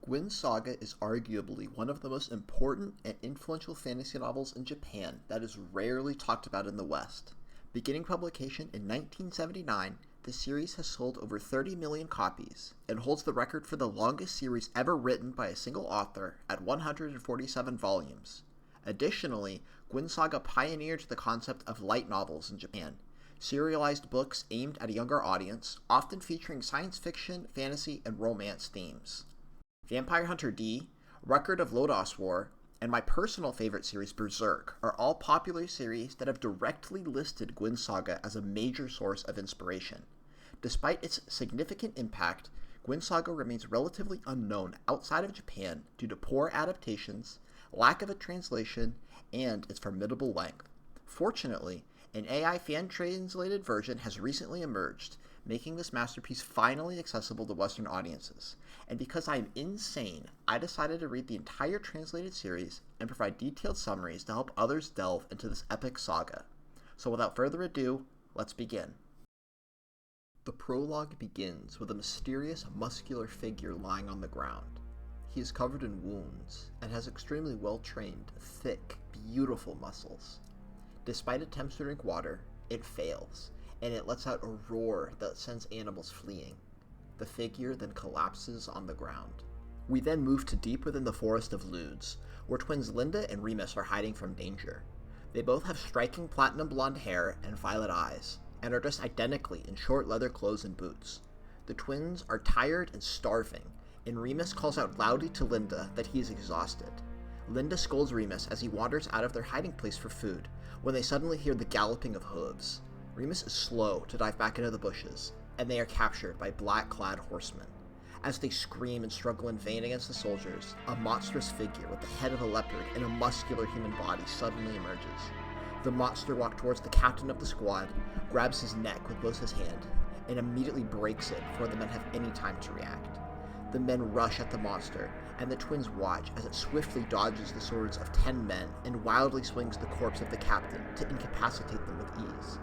Guin Saga is arguably one of the most important and influential fantasy novels in Japan that is rarely talked about in the West. Beginning publication in 1979, the series has sold over 30 million copies and holds the record for the longest series ever written by a single author at 147 volumes. Additionally, Guin Saga pioneered the concept of light novels in Japan, serialized books aimed at a younger audience, often featuring science fiction, fantasy, and romance themes. Vampire Hunter D, Record of Lodoss War, and my personal favorite series, Berserk, are all popular series that have directly listed Guin Saga as a major source of inspiration. Despite its significant impact, Guin Saga remains relatively unknown outside of Japan due to poor adaptations, lack of a translation, and its formidable length. Fortunately, an AI fan-translated version has recently emerged, making this masterpiece finally accessible to Western audiences. And because I am insane, I decided to read the entire translated series and provide detailed summaries to help others delve into this epic saga. So without further ado, let's begin. The prologue begins with a mysterious, muscular figure lying on the ground. He is covered in wounds and has extremely well-trained, thick, beautiful muscles. Despite attempts to drink water, it fails, and it lets out a roar that sends animals fleeing. The figure then collapses on the ground. We then move to deep within the forest of Ludes, where twins Linda and Remus are hiding from danger. They both have striking platinum blonde hair and violet eyes, and are dressed identically in short leather clothes and boots. The twins are tired and starving, and Remus calls out loudly to Linda that he is exhausted. Linda scolds Remus as he wanders out of their hiding place for food, when they suddenly hear the galloping of hooves. Remus is slow to dive back into the bushes, and they are captured by black-clad horsemen. As they scream and struggle in vain against the soldiers, a monstrous figure with the head of a leopard and a muscular human body suddenly emerges. The monster walks towards the captain of the squad, grabs his neck with both his hands, and immediately breaks it before the men have any time to react. The men rush at the monster, and the twins watch as it swiftly dodges the swords of 10 men and wildly swings the corpse of the captain to incapacitate them with ease.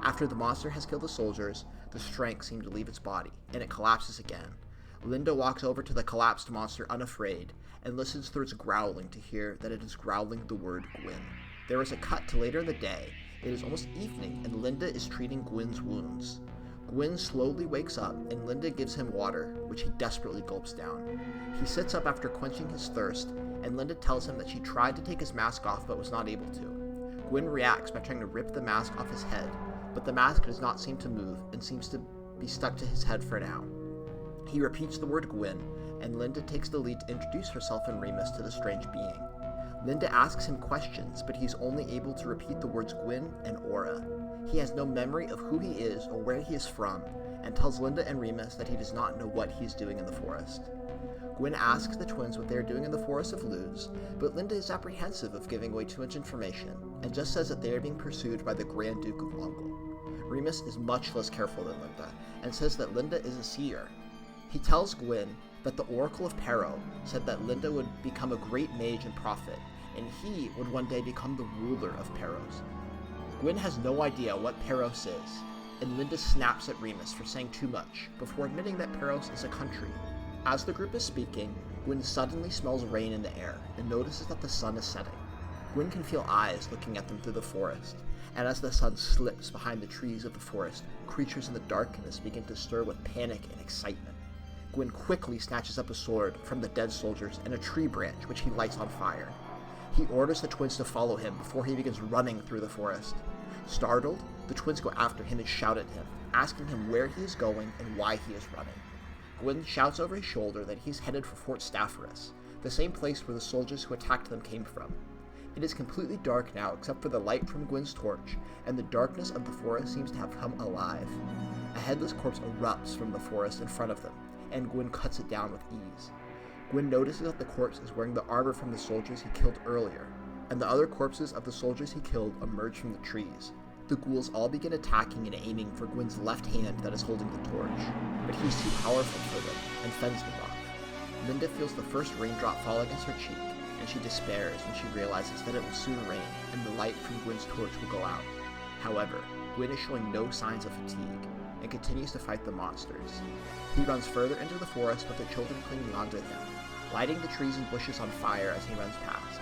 After the monster has killed the soldiers, the strength seems to leave its body, and it collapses again. Linda walks over to the collapsed monster unafraid, and listens through its growling to hear that it is growling the word Guin. There is a cut to later in the day. It is almost evening, and Linda is treating Gwyn's wounds. Gwyn slowly wakes up, and Linda gives him water, which he desperately gulps down. He sits up after quenching his thirst, and Linda tells him that she tried to take his mask off but was not able to. Gwyn reacts by trying to rip the mask off his head, but the mask does not seem to move and seems to be stuck to his head for now. He repeats the word Gwyn, and Linda takes the lead to introduce herself and Remus to the strange being. Linda asks him questions, but he's only able to repeat the words Gwyn and Aura. He has no memory of who he is or where he is from, and tells Linda and Remus that he does not know what he is doing in the forest. Gwyn asks the twins what they are doing in the forest of Luz, but Linda is apprehensive of giving away too much information, and just says that they are being pursued by the Grand Duke of Mongol. Remus is much less careful than Linda, and says that Linda is a seer. He tells Gwyn that the Oracle of Pero said that Linda would become a great mage and prophet, and he would one day become the ruler of Peros. Gwyn has no idea what Peros is, and Linda snaps at Remus for saying too much, before admitting that Peros is a country. As the group is speaking, Gwyn suddenly smells rain in the air, and notices that the sun is setting. Gwyn can feel eyes looking at them through the forest, and as the sun slips behind the trees of the forest, creatures in the darkness begin to stir with panic and excitement. Gwyn quickly snatches up a sword from the dead soldiers and a tree branch which he lights on fire. He orders the twins to follow him before he begins running through the forest. Startled, the twins go after him and shout at him, asking him where he is going and why he is running. Gwyn shouts over his shoulder that he's headed for Fort Staphyros, the same place where the soldiers who attacked them came from. It is completely dark now except for the light from Gwyn's torch, and the darkness of the forest seems to have come alive. A headless corpse erupts from the forest in front of them, and Gwyn cuts it down with ease. Gwyn notices that the corpse is wearing the armor from the soldiers he killed earlier, and the other corpses of the soldiers he killed emerge from the trees. The ghouls all begin attacking and aiming for Gwyn's left hand that is holding the torch, but he is too powerful for them and fends them off. Linda feels the first raindrop fall against her cheek, and she despairs when she realizes that it will soon rain and the light from Gwyn's torch will go out. However, Gwyn is showing no signs of fatigue, and continues to fight the monsters. He runs further into the forest with the children clinging onto him. lighting the trees and bushes on fire as he runs past.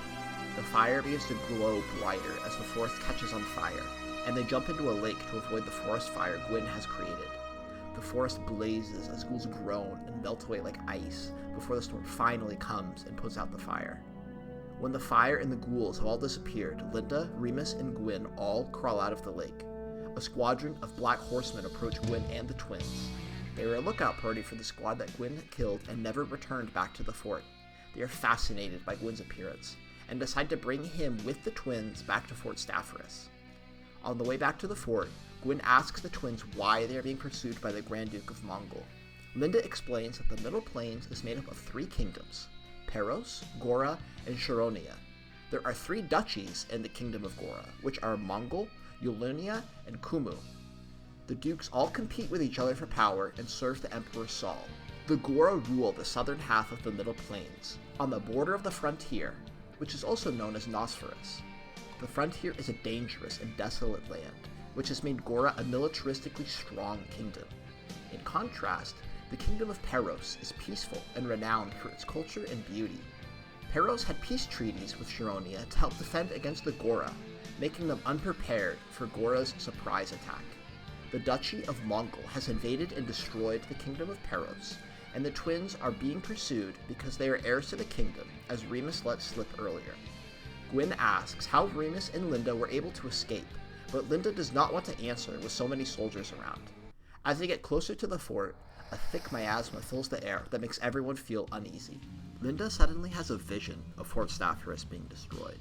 The fire begins to glow brighter as the forest catches on fire, and they jump into a lake to avoid the forest fire Guin has created. The forest blazes as ghouls groan and melt away like ice before the storm finally comes and puts out the fire. When the fire and the ghouls have all disappeared, Linda, Remus, and Guin all crawl out of the lake. A squadron of black horsemen approach Guin and the twins. They are a lookout party for the squad that Guin killed and never returned back to the fort. They are fascinated by Gwyn's appearance, and decide to bring him with the twins back to Fort Staphyros. On the way back to the fort, Guin asks the twins why they are being pursued by the Grand Duke of Mongol. Linda explains that the Middle Plains is made up of 3 kingdoms, Peros, Gora, and Sharonia. There are 3 duchies in the Kingdom of Gora, which are Mongol, Yolunia, and Kumu. The dukes all compete with each other for power and serve the Emperor Saul. The Gora rule the southern half of the Middle Plains, on the border of the frontier, which is also known as Nosferus. The frontier is a dangerous and desolate land, which has made Gora a militaristically strong kingdom. In contrast, the Kingdom of Peros is peaceful and renowned for its culture and beauty. Peros had peace treaties with Sharonia to help defend against the Gora, making them unprepared for Gora's surprise attack. The Duchy of Mongol has invaded and destroyed the Kingdom of Peros, and the twins are being pursued because they are heirs to the kingdom, as Remus let slip earlier. Guin asks how Remus and Linda were able to escape, but Linda does not want to answer with so many soldiers around. As they get closer to the fort, a thick miasma fills the air that makes everyone feel uneasy. Linda suddenly has a vision of Fort Staphyros being destroyed.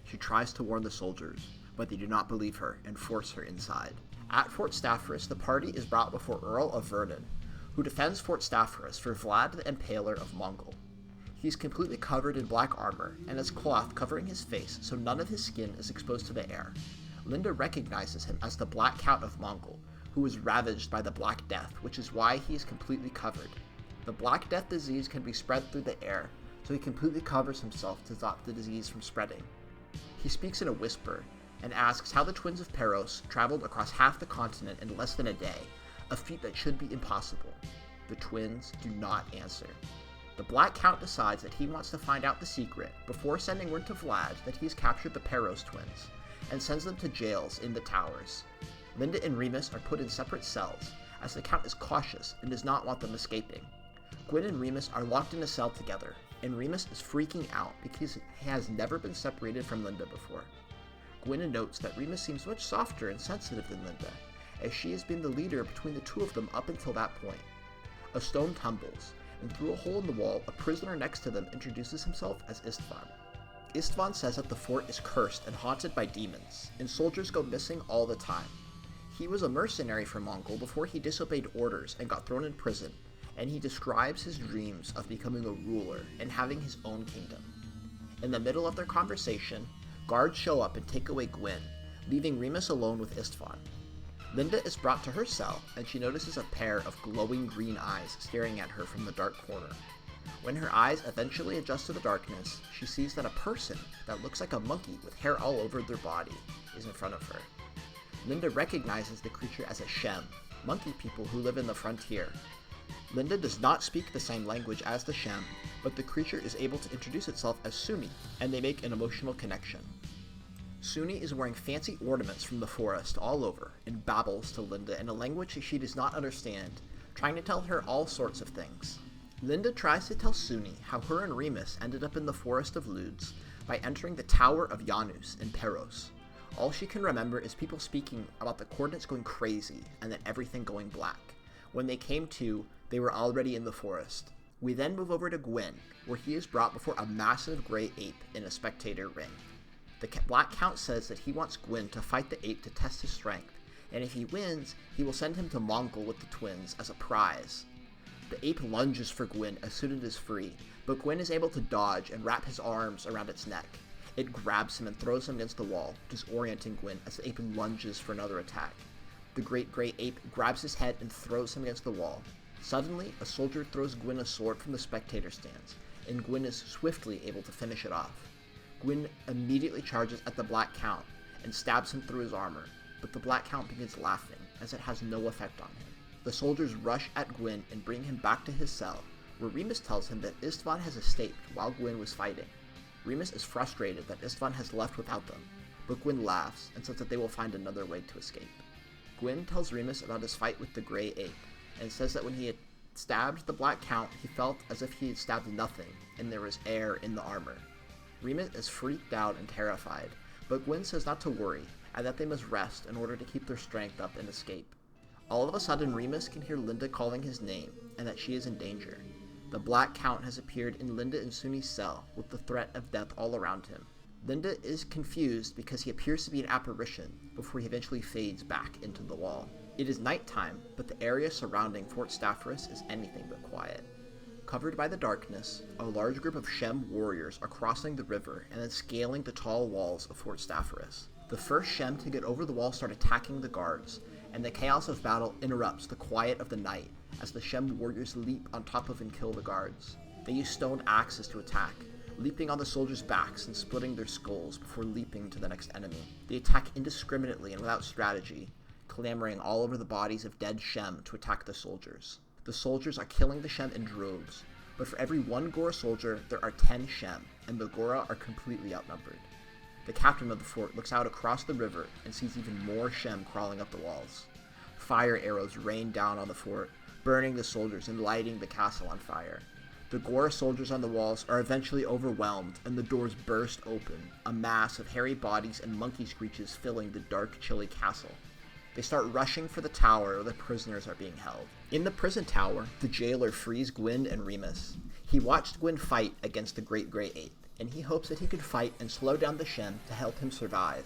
She tries to warn the soldiers, but they do not believe her and force her inside. At Fort Staphyros, the party is brought before Earl of Vernon, who defends Fort Staphyros for Vlad the Impaler of Mongol. He is completely covered in black armor and has cloth covering his face so none of his skin is exposed to the air. Linda recognizes him as the Black Count of Mongol, who was ravaged by the Black Death, which is why he is completely covered. The Black Death disease can be spread through the air, so he completely covers himself to stop the disease from spreading. He speaks in a whisper, and asks how the twins of Peros traveled across half the continent in less than a day, a feat that should be impossible. The twins do not answer. The Black Count decides that he wants to find out the secret before sending word to Vlad that he has captured the Peros twins, and sends them to jails in the towers. Linda and Remus are put in separate cells, as the Count is cautious and does not want them escaping. Guin and Remus are locked in a cell together, and Remus is freaking out because he has never been separated from Linda before. Guin notes that Remus seems much softer and sensitive than Linda, as she has been the leader between the two of them up until that point. A stone tumbles, and through a hole in the wall, a prisoner next to them introduces himself as Istvan. Istvan says that the fort is cursed and haunted by demons, and soldiers go missing all the time. He was a mercenary for Mongol before he disobeyed orders and got thrown in prison, and he describes his dreams of becoming a ruler and having his own kingdom. In the middle of their conversation, guards show up and take away Guin, leaving Remus alone with Istvan. Linda is brought to her cell, and she notices a pair of glowing green eyes staring at her from the dark corner. When her eyes eventually adjust to the darkness, she sees that a person that looks like a monkey with hair all over their body is in front of her. Linda recognizes the creature as a Shem, monkey people who live in the frontier. Linda does not speak the same language as the Shem, but the creature is able to introduce itself as Suni, and they make an emotional connection. Suni is wearing fancy ornaments from the forest all over, and babbles to Linda in a language she does not understand, trying to tell her all sorts of things. Linda tries to tell Suni how her and Remus ended up in the Forest of Ludes by entering the Tower of Janus in Peros. All she can remember is people speaking about the coordinates going crazy and then everything going black. When they came to, they were already in the forest. We then move over to Guin, where he is brought before a massive gray ape in a spectator ring. The Black Count says that he wants Guin to fight the ape to test his strength, and if he wins, he will send him to Mongol with the twins as a prize. The ape lunges for Guin as soon as it is free, but Guin is able to dodge and wrap his arms around its neck. It grabs him and throws him against the wall, disorienting Guin as the ape lunges for another attack. The great gray ape grabs his head and throws him against the wall. Suddenly, a soldier throws Guin a sword from the spectator stands, and Guin is swiftly able to finish it off. Guin immediately charges at the Black Count and stabs him through his armor, but the Black Count begins laughing, as it has no effect on him. The soldiers rush at Guin and bring him back to his cell, where Remus tells him that Istvan has escaped while Guin was fighting. Remus is frustrated that Istvan has left without them, but Guin laughs and says that they will find another way to escape. Guin tells Remus about his fight with the Grey Ape, and says that when he had stabbed the Black Count, he felt as if he had stabbed nothing, and there was air in the armor. Remus is freaked out and terrified, but Guin says not to worry, and that they must rest in order to keep their strength up and escape. All of a sudden, Remus can hear Linda calling his name, and that she is in danger. The Black Count has appeared in Linda and Suni's cell, with the threat of death all around him. Linda is confused because he appears to be an apparition, before he eventually fades back into the wall. It is nighttime, but the area surrounding Fort Staffarus is anything but quiet. Covered by the darkness, a large group of Shem warriors are crossing the river and then scaling the tall walls of Fort Staffarus. The first Shem to get over the wall start attacking the guards, and the chaos of battle interrupts the quiet of the night as the Shem warriors leap on top of and kill the guards. They use stone axes to attack, leaping on the soldiers' backs and splitting their skulls before leaping to the next enemy. They attack indiscriminately and without strategy, clambering all over the bodies of dead Shem to attack the soldiers. The soldiers are killing the Shem in droves, but for every one Gora soldier, there are 10 Shem, and the Gora are completely outnumbered. The captain of the fort looks out across the river and sees even more Shem crawling up the walls. Fire arrows rain down on the fort, burning the soldiers and lighting the castle on fire. The Gora soldiers on the walls are eventually overwhelmed, and the doors burst open, a mass of hairy bodies and monkey screeches filling the dark, chilly castle. They start rushing for the tower where the prisoners are being held. In the prison tower, the jailer frees Guin and Remus. He watched Guin fight against the Great Grey Ape, and he hopes that he could fight and slow down the Shem to help him survive.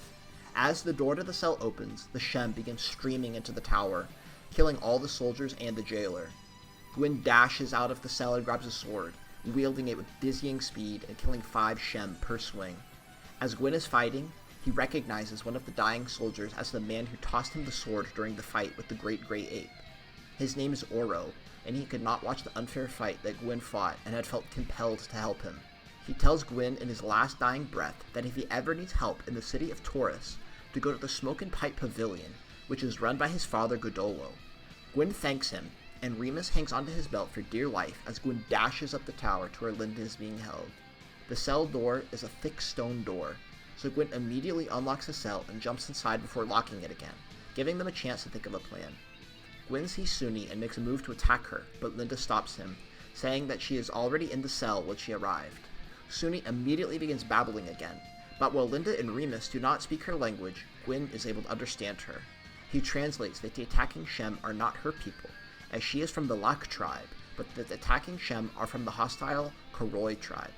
As the door to the cell opens, the Shem begin streaming into the tower, killing all the soldiers and the jailer. Guin dashes out of the cell and grabs a sword, wielding it with dizzying speed and killing 5 Shem per swing. As Guin is fighting, he recognizes one of the dying soldiers as the man who tossed him the sword during the fight with the Great Grey Ape. His name is Oro, and he could not watch the unfair fight that Guin fought and had felt compelled to help him. He tells Guin in his last dying breath that if he ever needs help in the city of Taurus, to go to the Smoke and Pipe Pavilion, which is run by his father Godolo. Guin thanks him, and Remus hangs onto his belt for dear life as Guin dashes up the tower to where Linda is being held. The cell door is a thick stone door, so Guin immediately unlocks the cell and jumps inside before locking it again, giving them a chance to think of a plan. Guin sees Suni and makes a move to attack her, but Linda stops him, saying that she is already in the cell when she arrived. Suni immediately begins babbling again, but while Linda and Remus do not speak her language, Guin is able to understand her. He translates that the attacking Shem are not her people, as she is from the Lak tribe, but that the attacking Shem are from the hostile Koroi tribe.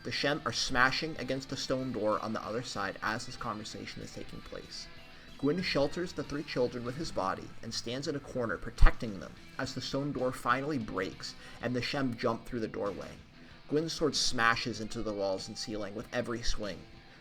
The Shem are smashing against the stone door on the other side as this conversation is taking place. Guin shelters the 3 children with his body and stands in a corner protecting them as the stone door finally breaks and the Shem jump through the doorway. Gwyn's sword smashes into the walls and ceiling with every swing.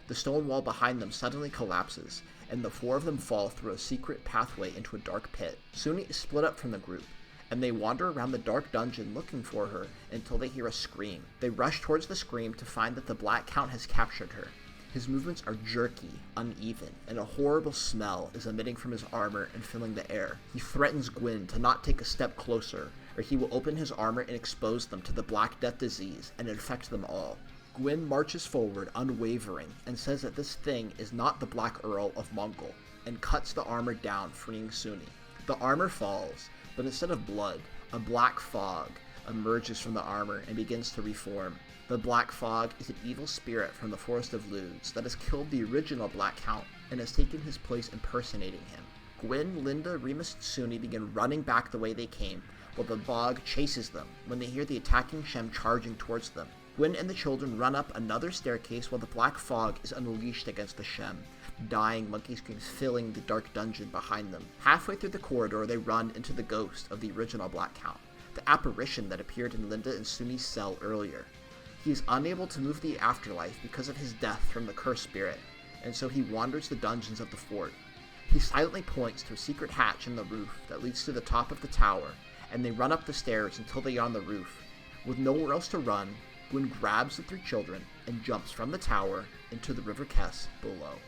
The stone wall behind them suddenly collapses, and the 4 of them fall through a secret pathway into a dark pit. Suni is split up from the group, and they wander around the dark dungeon looking for her until they hear a scream. They rush towards the scream to find that the Black Count has captured her. His movements are jerky, uneven, and a horrible smell is emitting from his armor and filling the air. He threatens Guin to not take a step closer, or he will open his armor and expose them to the Black Death disease and infect them all. Guin marches forward unwavering and says that this thing is not the Black Earl of Mongol, and cuts the armor down, freeing Suni. The armor falls, but instead of blood, a black fog emerges from the armor and begins to reform. The Black Fog is an evil spirit from the Forest of Ludes that has killed the original Black Count and has taken his place impersonating him. Guin, Linda, Remus, and Suni begin running back the way they came, while the fog chases them when they hear the attacking Shem charging towards them. Guin and the children run up another staircase while the Black Fog is unleashed against the Shem, dying monkey screams filling the dark dungeon behind them. Halfway through the corridor, they run into the ghost of the original Black Count, the apparition that appeared in Linda and Suni's cell earlier. He is unable to move the afterlife because of his death from the cursed spirit, and so he wanders the dungeons of the fort. He silently points to a secret hatch in the roof that leads to the top of the tower, and they run up the stairs until they are on the roof. With nowhere else to run, Guin grabs the 3 children and jumps from the tower into the River Kess below.